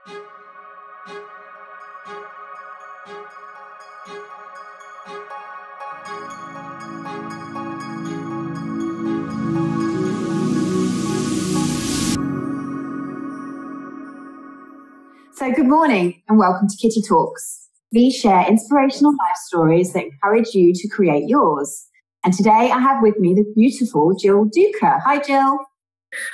So good morning and welcome to Kitty Talks. We share inspirational life stories that encourage you to create yours. And today I have with me the beautiful Jill Douka. Hi, Jill.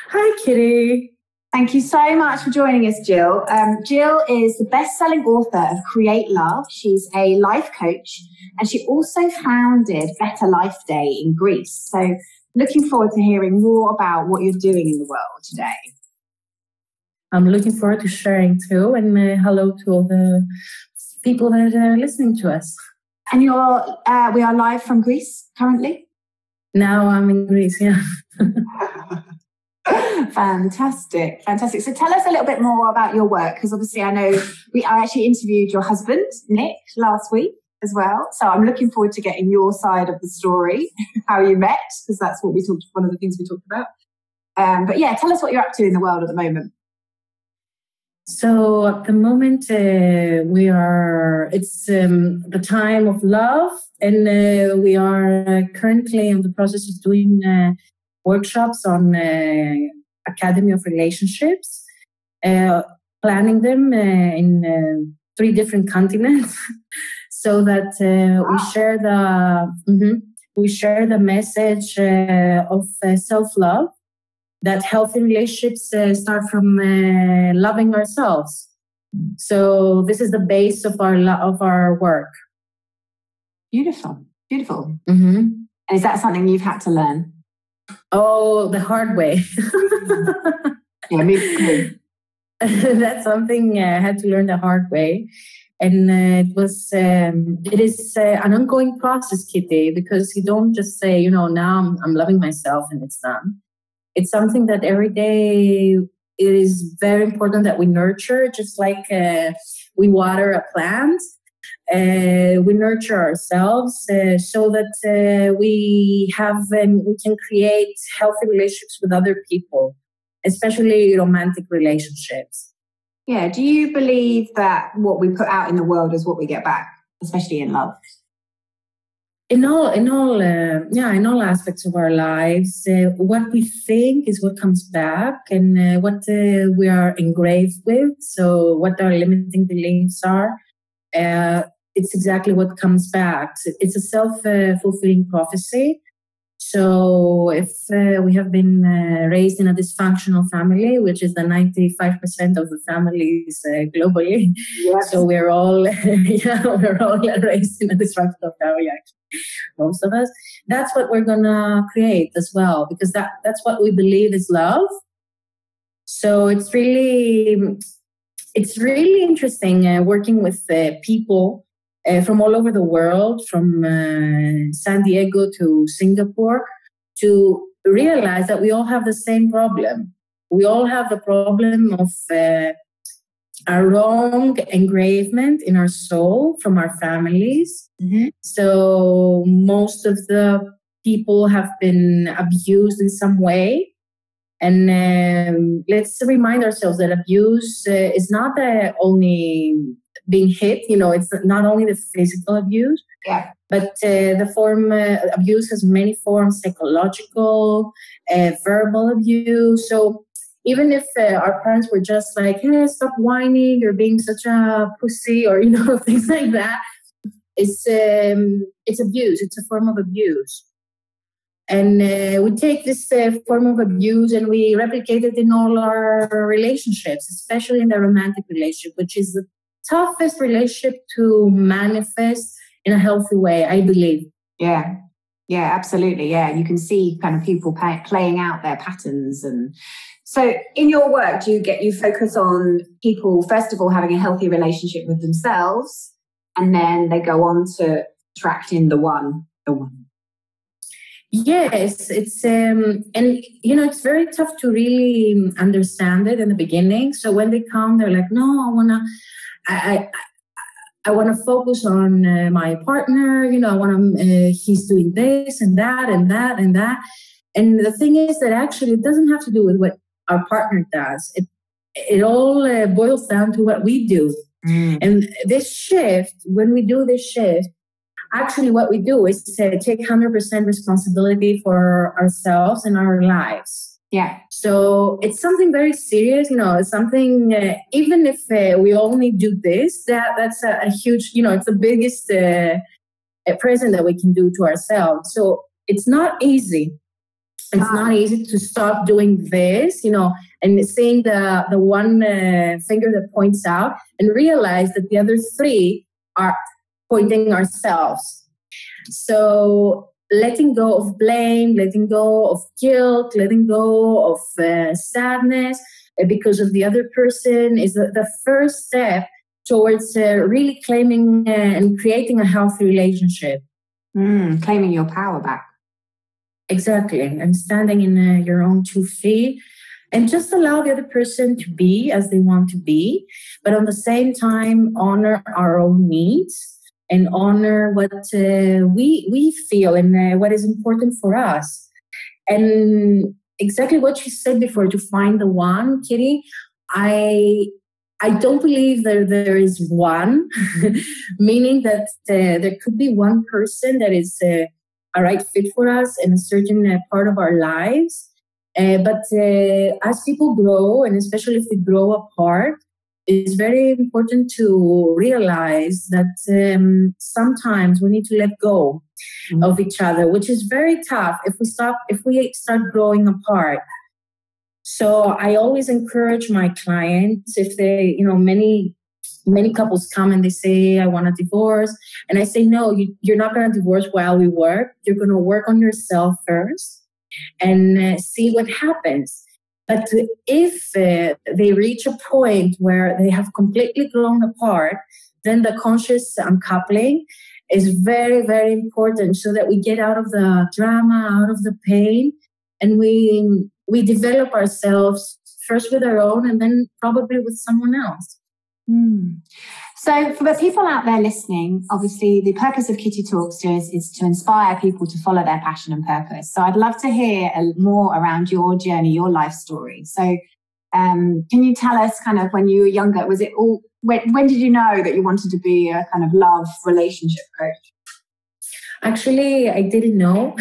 Hi, Kitty. Thank you so much for joining us, Jill. Jill is the best-selling author of Create Love. She's a life coach and she also founded Better Life Day in Greece. So looking forward to hearing more about what you're doing in the world today. I'm looking forward to sharing too, and hello to all the people that are listening to us. And we are live from Greece currently? Now I'm in Greece, yeah. Fantastic. So tell us a little bit more about your work, because obviously I know I actually interviewed your husband, Nick, last week as well. So I'm looking forward to getting your side of the story, how you met, because that's what one of the things we talked about. But yeah, tell us what you're up to in the world at the moment. So at the moment, it's the time of love, and we are currently in the process of doing workshops on Academy of Relationships, planning them in 3 different continents, so that we share the message of self-love. That healthy relationships start from loving ourselves. So this is the base of our work. Beautiful. Mm-hmm. And is that something you've had to learn? Oh, the hard way. Yeah, me too. That's something I had to learn the hard way. And it is an ongoing process, Kitty, because you don't just say, now I'm loving myself and it's done. It's something that every day it is very important that we nurture, just like we water a plant. We nurture ourselves so that we can create healthy relationships with other people, especially romantic relationships. Yeah. Do you believe that what we put out in the world is what we get back, especially in love? In all aspects of our lives, what we think is what comes back, and what we are engraved with. So what our limiting beliefs are, it's exactly what comes back. It's a self-fulfilling prophecy. So if we have been raised in a dysfunctional family, which is the 95% of the families globally, yes. So we're all raised in a dysfunctional family, actually, most of us. That's what we're gonna create as well, because that's what we believe is love. So it's really interesting working with people from all over the world, from San Diego to Singapore, to realize that we all have the same problem. We all have the problem of a wrong engravement in our soul from our families. Mm-hmm. So most of the people have been abused in some way. And let's remind ourselves that abuse is not only being hit, it's not only the physical abuse, yeah, but the form abuse has many forms: psychological, verbal abuse. So even if our parents were just like, "Hey, stop whining, you're being such a pussy," or things like that, it's abuse. It's a form of abuse. And we take this form of abuse and we replicate it in all our relationships, especially in the romantic relationship, which is the toughest relationship to manifest in a healthy way, I believe. Yeah, absolutely. Yeah, you can see kind of people playing out their patterns. And so in your work, do you focus on people, first of all, having a healthy relationship with themselves, and then they go on to attract in the one. Yes, it's and it's very tough to really understand it in the beginning. So when they come, they're like, "No, I want to focus on my partner. He's doing this and that and that and that." And the thing is that actually it doesn't have to do with what our partner does. it all boils down to what we do. And this shift, when we do this shift, actually what we do is take 100% responsibility for ourselves and our lives. Yeah. So it's something very serious, it's something, even if we only do this, that's a huge, it's the biggest present that we can do to ourselves. So it's not easy. It's not easy to stop doing this, and seeing the one finger that points out and realize that the other three are pointing ourselves. So letting go of blame, letting go of guilt, letting go of sadness because of the other person is the first step towards really claiming and creating a healthy relationship. Claiming your power back. Exactly. And standing in your own 2 feet and just allow the other person to be as they want to be, but at the same time, honor our own needs and honor what we feel and what is important for us. And exactly what you said before, to find the one, Kitty, I don't believe there is one, meaning that there could be one person that is a right fit for us in a certain part of our lives. But as people grow, and especially if they grow apart, it's very important to realize that sometimes we need to let go of each other, which is very tough if we start growing apart. So I always encourage my clients, if they, many couples come and they say, I want a divorce. And I say, no, you're not going to divorce while we work. You're going to work on yourself first and see what happens. But if they reach a point where they have completely grown apart, then the conscious uncoupling is very, very important so that we get out of the drama, out of the pain, and we develop ourselves first with our own and then probably with someone else. So for the people out there listening, obviously the purpose of Kitty Talks is to inspire people to follow their passion and purpose. So I'd love to hear more around your journey, your life story. So can you tell us kind of when you were younger, was it all, when did you know that you wanted to be a kind of love relationship coach? Actually, I didn't know.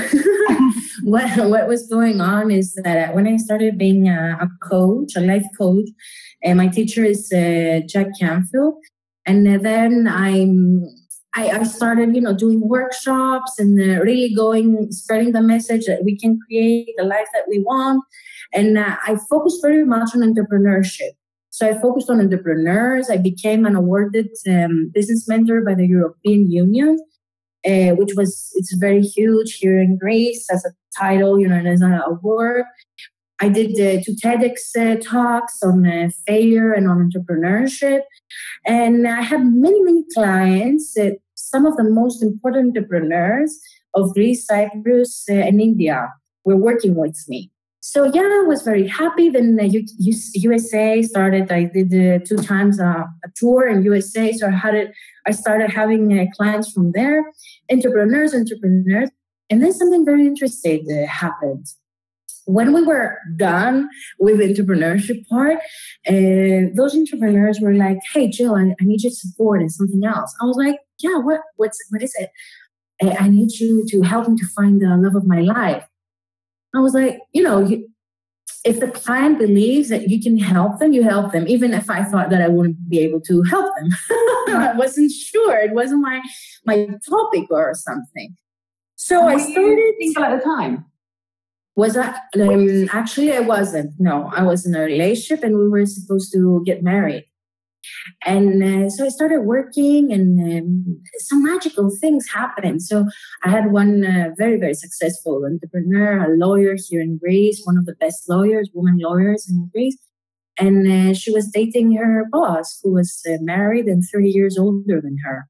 What was going on is that when I started being a coach, a life coach, and my teacher is Jack Canfield, and then I started, doing workshops and really spreading the message that we can create the life that we want. And I focused very much on entrepreneurship. So I focused on entrepreneurs. I became an awarded business mentor by the European Union, it's very huge here in Greece as a title, and as an award. I did 2 TEDx talks on failure and on entrepreneurship. And I had many, many clients, some of the most important entrepreneurs of Greece, Cyprus, and India were working with me. So yeah, I was very happy. Then USA started. I did 2 times a tour in USA. So I started having clients from there, entrepreneurs. And then something very interesting happened. When we were done with the entrepreneurship part, those entrepreneurs were like, hey, Jill, I need your support and something else. I was like, yeah, what is it? I need you to help me to find the love of my life. I was like, if the client believes that you can help them, you help them, even if I thought that I wouldn't be able to help them. I wasn't sure. It wasn't my topic or something. So I started... single at the time? Was that actually I wasn't. No, I was in a relationship and we were supposed to get married. And so I started working and some magical things happened. So I had one very, very successful entrepreneur, a lawyer here in Greece, one of the best women lawyers in Greece. And she was dating her boss, who was married and 30 years older than her.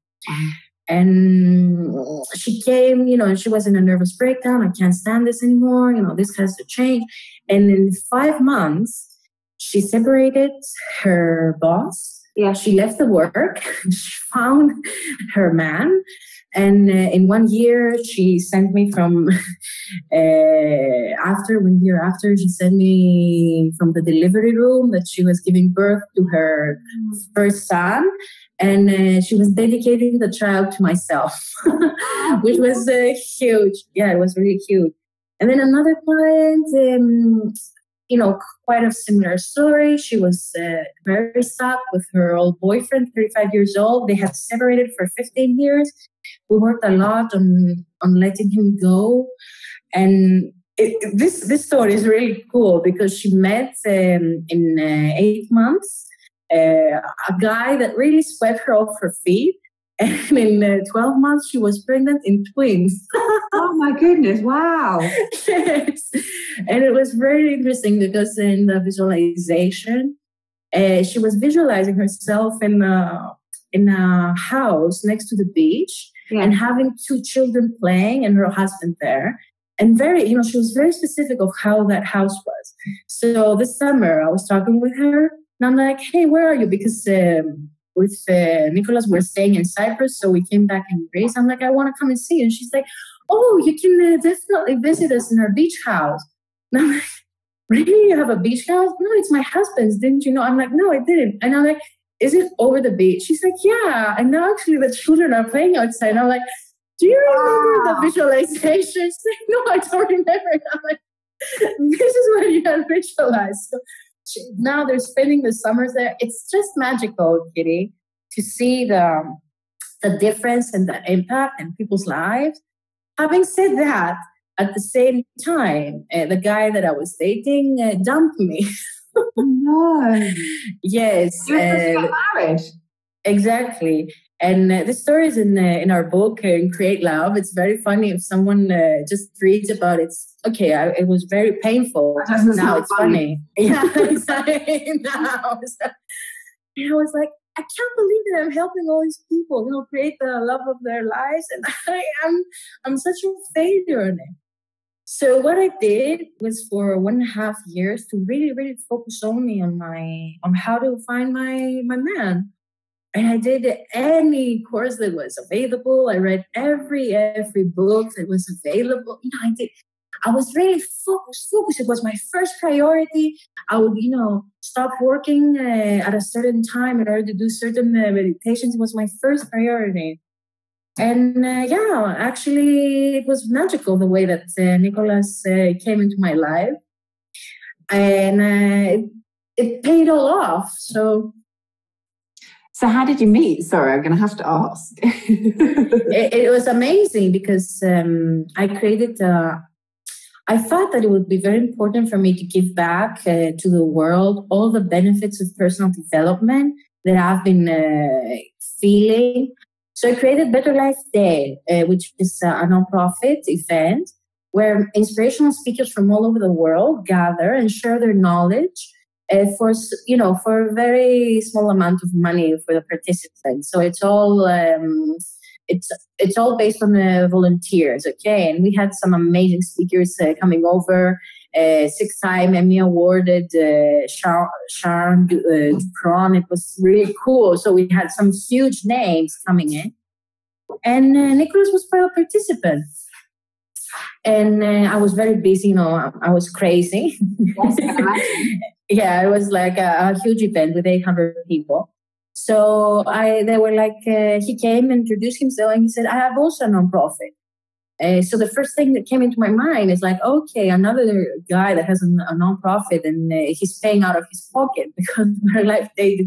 And she came, and she was in a nervous breakdown. I can't stand this anymore. This has to change. And in 5 months, she separated her boss. Yeah. She left the work. She found her man. And in 1 year, she sent me from, after 1 year after, she sent me from the delivery room that she was giving birth to her first son. And she was dedicating the child to myself, which was huge. Yeah, it was really huge. And then another client, quite a similar story. She was very stuck with her old boyfriend, 35 years old. They had separated for 15 years. We worked a lot on letting him go. And this story is really cool because she met in 8 months a guy that really swept her off her feet. And in 12 months, she was pregnant in twins. Oh my goodness, wow. Yes. And it was very interesting because in the visualization, she was visualizing herself in a house next to the beach and having 2 children playing and her husband there. And she was very specific of how that house was. So this summer, I was talking with her and I'm like, hey, where are you? Because with Nicholas, we're staying in Cyprus. So we came back in Greece. I'm like, I want to come and see you. And she's like, oh, you can definitely visit us in our beach house. And I'm like, really? You have a beach house? No, it's my husband's. Didn't you know? I'm like, no, I didn't. And I'm like, is it over the beach? She's like, yeah. And now actually the children are playing outside. And I'm like, do you remember the visualization? She's like, no, I don't remember. And I'm like, this is what you had visualized. So now they're spending the summers there. It's just magical, Kitty, to see the difference and the impact in people's lives. Having said that, at the same time, the guy that I was dating dumped me. No. Yes. You were supposed to get married. Exactly. And the story is in our book, Create Love. It's very funny if someone just reads about it. Okay, it was very painful. Now it's funny. Yeah, exactly. Now, and I was like, I can't believe that I'm helping all these people, create the love of their lives. And I'm such a failure in it. So what I did was for 1.5 years to really, really focus only on how to find my man. And I did any course that was available. I read every book that was available. I was really focused. It was my first priority. I would, stop working at a certain time in order to do certain meditations. It was my first priority. And actually it was magical the way that Nicholas came into my life. And it paid all off. So how did you meet? Sorry, I'm going to have to ask. It was amazing because I created I thought that it would be very important for me to give back to the world all the benefits of personal development that I've been feeling. So I created Better Life Day, which is a nonprofit event where inspirational speakers from all over the world gather and share their knowledge for a very small amount of money for the participants. So it's all it's all based on volunteers, okay? And we had some amazing speakers coming over. 6-time Emmy awarded Sharon Dupron. It was really cool. So we had some huge names coming in. And Nicholas was a participant. And I was very busy, I was crazy. Yes, I can imagine. Yeah, it was like a huge event with 800 people. So they were like, he came and introduced himself and he said, I have also a nonprofit. So the first thing that came into my mind is like, okay, another guy that has a nonprofit and he's paying out of his pocket because my life day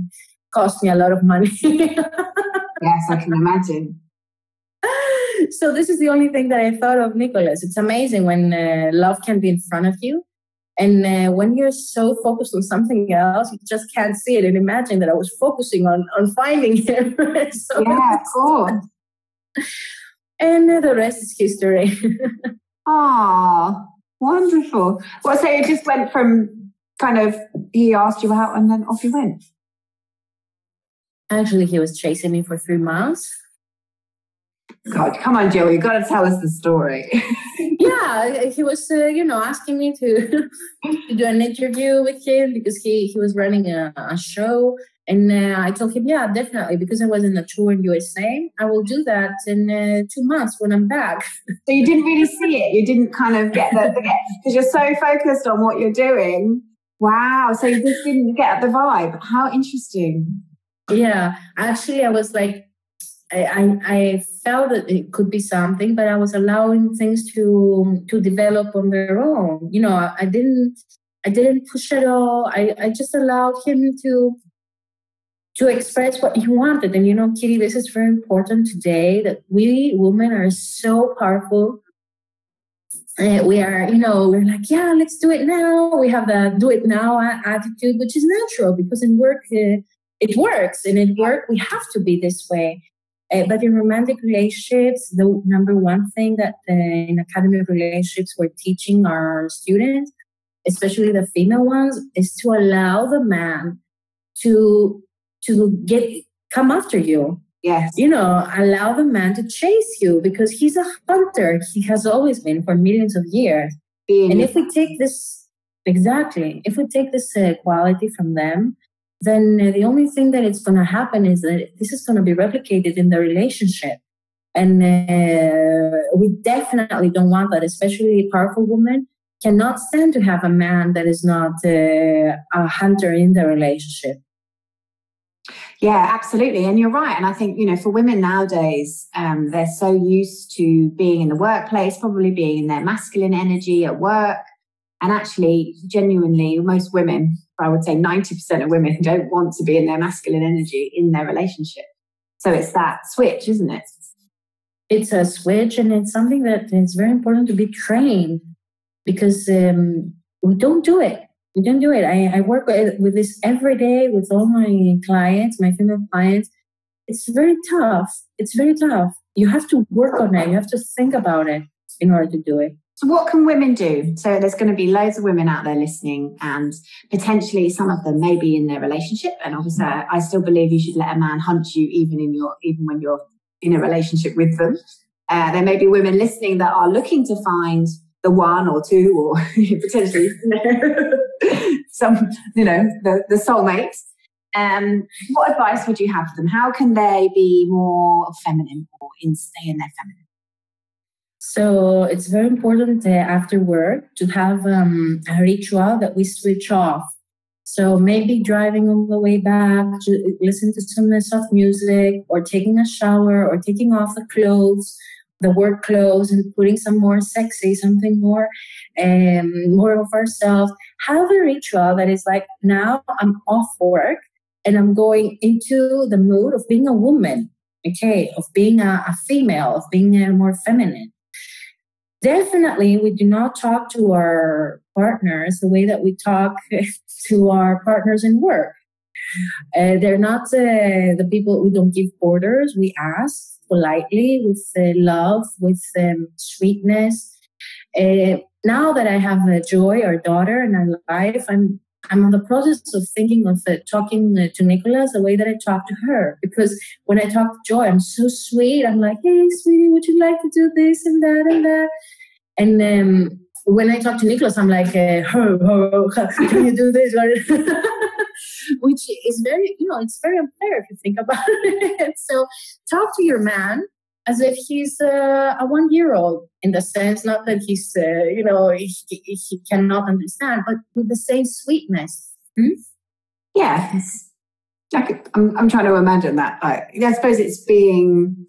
cost me a lot of money. Yes, I can imagine. So this is the only thing that I thought of Nicholas. It's amazing when love can be in front of you. And when you're so focused on something else, you just can't see it. And imagine that I was focusing on finding him. So yeah, of course. And the rest is history. Ah, wonderful. Well, so it just went from kind of, he asked you out and then off you went? Actually, he was chasing me for 3 months. God, come on, Jill, you got to tell us the story. Yeah, he was, asking me to do an interview with him because he was running a show And I told him, yeah, definitely, because I was in a tour in USA. I will do that in 2 months when I'm back. So you didn't really see it. You didn't kind of get because you're so focused on what you're doing. Wow. So you just didn't get the vibe. How interesting. Yeah. Actually, I was like, I felt that it could be something, but I was allowing things to develop on their own. You know, I didn't push at all. I just allowed him to express what he wanted. And, you know, Kitty, this is very important today, that we women are so powerful. We are, you know, we're like, yeah, let's do it now. We have the do it now attitude, which is natural because in work, it works. And in work, we have to be this way. But in romantic relationships, the number one thing that in Academy of Relationships we're teaching our students, especially the female ones, is to allow the man to come after you. Yes. You know, allow the man to chase you because he's a hunter. He has always been for millions of years. And if we take this, if we take this quality from them, then the only thing that it's going to happen is that this is going to be replicated in the relationship. And we definitely don't want that, especially a powerful woman cannot stand to have a man that is not a hunter in the relationship. Yeah, absolutely. And you're right. And I think, you know, for women nowadays, they're so used to being in the workplace, probably being in their masculine energy at work. And actually, genuinely, most women, I would say 90% of women don't want to be in their masculine energy in their relationship. So it's that switch, isn't it? It's a switch, and it's something that is very important to be trained because we don't do it. We don't do it. I work with this every day with all my clients, my female clients. It's very tough. It's very tough. You have to work on it. You have to think about it in order to do it. So what can women do? So there's going to be loads of women out there listening, and potentially some of them may be in their relationship. And obviously, I still believe you should let a man hunt you even when you're in a relationship with them. There may be women listening that are looking to find the one or two or potentially some, the soulmates. What advice would you have for them? How can they be more feminine or stay in their feminine? So it's very important after work to have a ritual that we switch off. So maybe driving on the way back, to listen to some soft music, or taking a shower, or taking off the clothes, the work clothes, and putting some more sexy, something more of ourselves. Have a ritual that is like, now I'm off work and I'm going into the mood of being a woman, okay, of being a female, of being more feminine. Definitely, we do not talk to our partners the way that we talk to our partners in work. They're not the people. We don't give orders. We ask politely, with love, with sweetness. Now that I have Joy, our daughter, in our life, I'm on the process of thinking of talking to Nicholas the way that I talk to her. Because when I talk to Joy, I'm so sweet. I'm like, hey, sweetie, would you like to do this and that and that? And when I talk to Nicholas, I'm like, can you do this? Which is very, it's very unfair if you think about it. So talk to your man as if he's a 1-year-old, in the sense, not that he's, he cannot understand, but with the same sweetness. Yeah. I'm trying to imagine that. I suppose it's being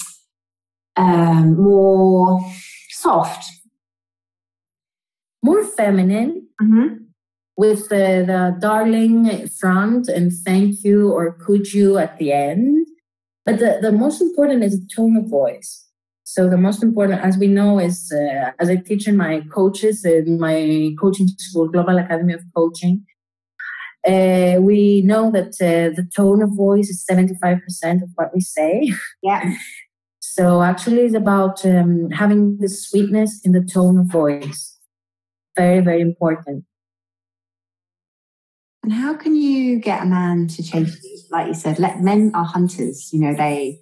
more soft. More feminine, with the darling front and thank you or could you at the end. But the most important is the tone of voice. So the most important, as we know, is, as I teach in my coaches in my coaching school, Global Academy of Coaching, we know that the tone of voice is 75% of what we say. Yeah. So actually it's about having the sweetness in the tone of voice. Very, very important. And how can you get a man to chase you? Like you said, men are hunters. They've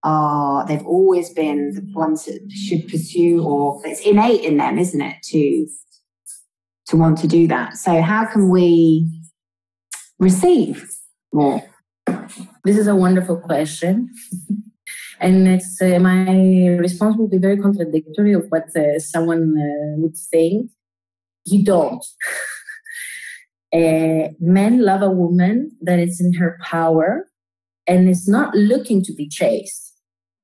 always been the ones that should pursue, or it's innate in them, isn't it, to want to do that? So how can we receive more? This is a wonderful question. And it's my response will be very contradictory of what someone would think. You don't. Men love a woman that is in her power and is not looking to be chased.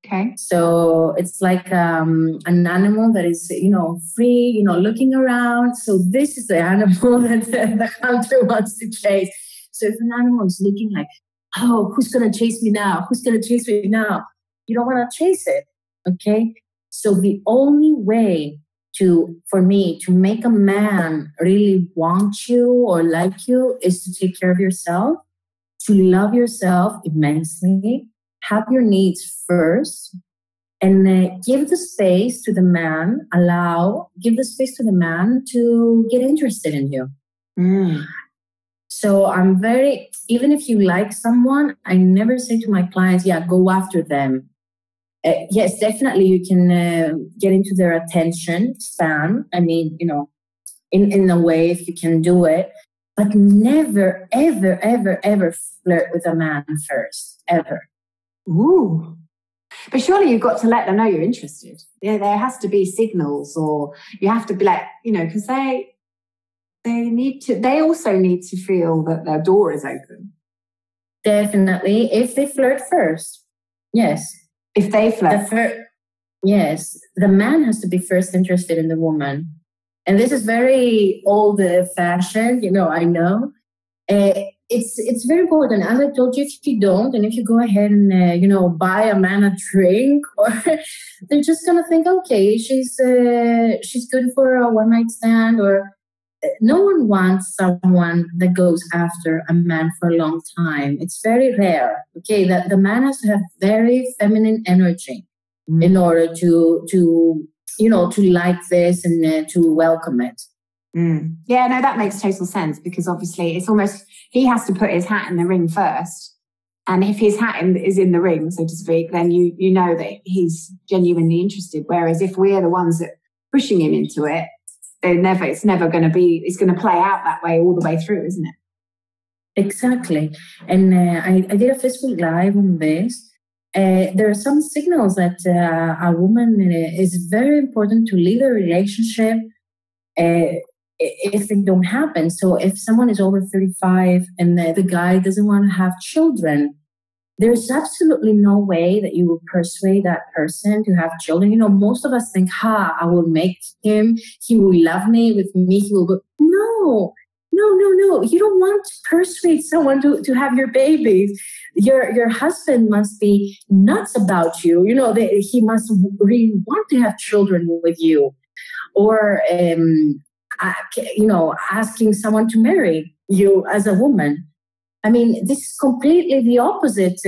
Okay. So it's like an animal that is, free, looking around. So this is the animal that the hunter wants to chase. So if an animal is looking like, oh, who's going to chase me now? Who's going to chase me now? You don't want to chase it. Okay. So the only way for me to make a man really want you or like you is to take care of yourself, to love yourself immensely, have your needs first, and give the space to the man, give the space to the man to get interested in you. So even if you like someone, I never say to my clients, go after them. Yes, definitely you can get into their attention span. I mean, in a way, if you can do it, but never, ever, ever, ever flirt with a man first, ever. Ooh. But surely you've got to let them know you're interested. Yeah, there has to be signals, or you have to be like, because they also need to feel that their door is open. Definitely. If they flirt first. Yes. If they flirt. Yes. The man has to be first interested in the woman. And this is very old-fashioned, I know. It's very important. As I told you, if you don't, and if you go ahead and, buy a man a drink, or they're just going to think, okay, she's good for a one-night stand, or no one wants someone that goes after a man for a long time. It's very rare. Okay, that the man has to have very feminine energy in order to like this and to welcome it. Yeah, no, that makes total sense, because obviously it's almost, he has to put his hat in the ring first. And if his hat is in the ring, so to speak, then you know that he's genuinely interested. Whereas if we're the ones that are pushing him into it, it's going to play out that way all the way through, isn't it? Exactly. And I did a Facebook Live on this. There are some signals that a woman is very important to leave a relationship if they don't happen. So if someone is over 35 and the guy doesn't want to have children, there's absolutely no way that you will persuade that person to have children. Most of us think, I will make him, he will love me, with me, he will go. No. You don't want to persuade someone to have your babies. Your husband must be nuts about you. He must really want to have children with you. Or, asking someone to marry you as a woman. I mean, this is completely the opposite.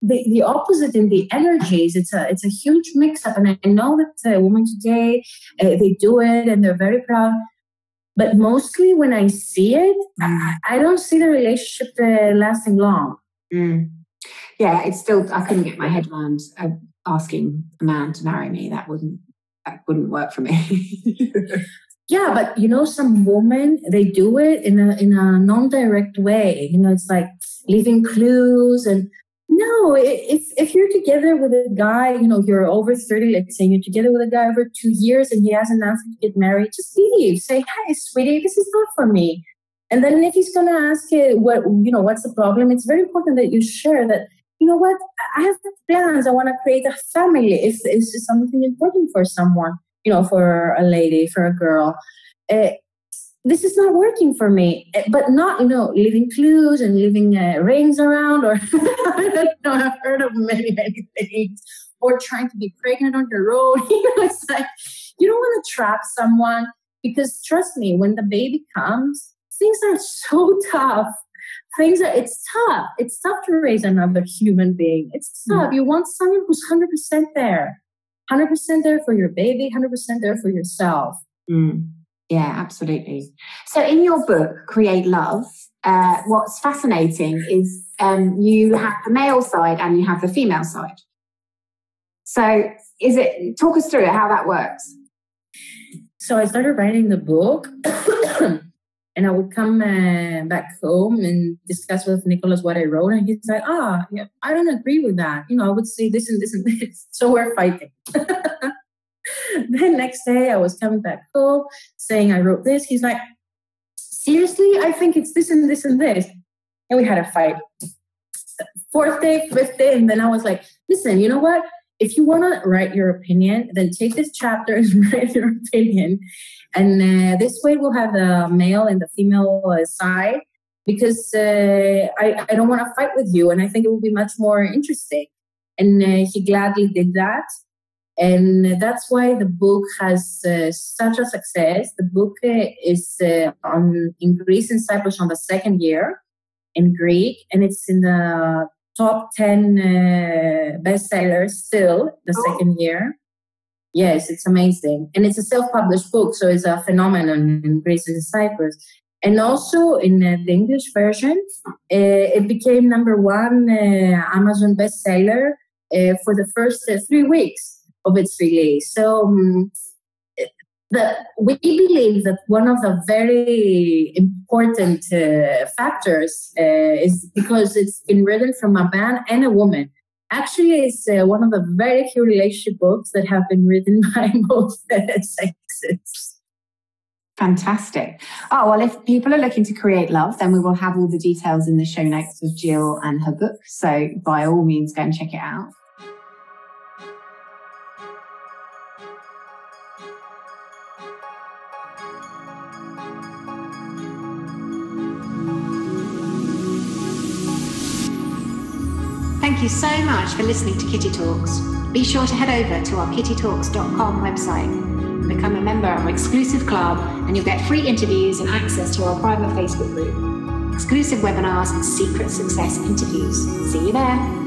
The opposite in the energies. It's a huge mix-up, and I know that women today they do it and they're very proud. But mostly, when I see it, I don't see the relationship lasting long. Yeah, it's still. I couldn't get my head around asking a man to marry me. That wouldn't work for me. Yeah, but some women, they do it in a non-direct way. It's like leaving clues. And no, if you're together with a guy, you're over 30, let's say you're together with a guy over 2 years and he hasn't asked you to get married, just leave. Say, hey, sweetie, this is not for me. And then if he's going to ask you what's the problem, it's very important that you share that, what, I have plans. I want to create a family. If this is something important for someone, for a lady, for a girl, this is not working for me. But not, leaving clues and leaving rings around, or I've heard of many things, or trying to be pregnant on the road. It's like, you don't want to trap someone, because trust me, when the baby comes, things are so tough. It's tough. It's tough to raise another human being. It's tough. You want someone who's 100% there. 100% there for your baby, 100% there for yourself. Yeah, absolutely. So in your book, Create Love, what's fascinating is you have the male side and you have the female side. So talk us through it, how that works. So I started writing the book And I would come back home and discuss with Nicholas what I wrote. And he's like, yeah, I don't agree with that. I would say this and this and this. So we're fighting. Then next day I was coming back home saying I wrote this. He's like, seriously? I think it's this and this and this. And we had a fight. 4th day, 5th day. And then I was like, listen, you know what? If you want to write your opinion, then take this chapter and write your opinion. And this way we'll have the male and the female side, because I don't want to fight with you. And I think it will be much more interesting. And he gladly did that. And that's why the book has such a success. The book is in Greece and Cyprus on the 2nd year in Greek, and it's in the top 10 bestsellers still the 2nd year. Yes, it's amazing. And it's a self-published book, so it's a phenomenon in Greece and Cyprus. And also in the English version, it became #1 Amazon bestseller for the first 3 weeks of its release. So we believe that one of the very important factors is because it's been written from a man and a woman. Actually, it's one of the very few relationship books that have been written by both sexes. Fantastic. Oh, well, if people are looking to create love, then we will have all the details in the show notes of Jill and her book. So by all means, go and check it out. Thank you so much for listening to Kitty Talks. Be sure to head over to our kittytalks.com website and become a member of our exclusive club, and you'll get free interviews and access to our private Facebook group, exclusive webinars and secret success interviews. See you there.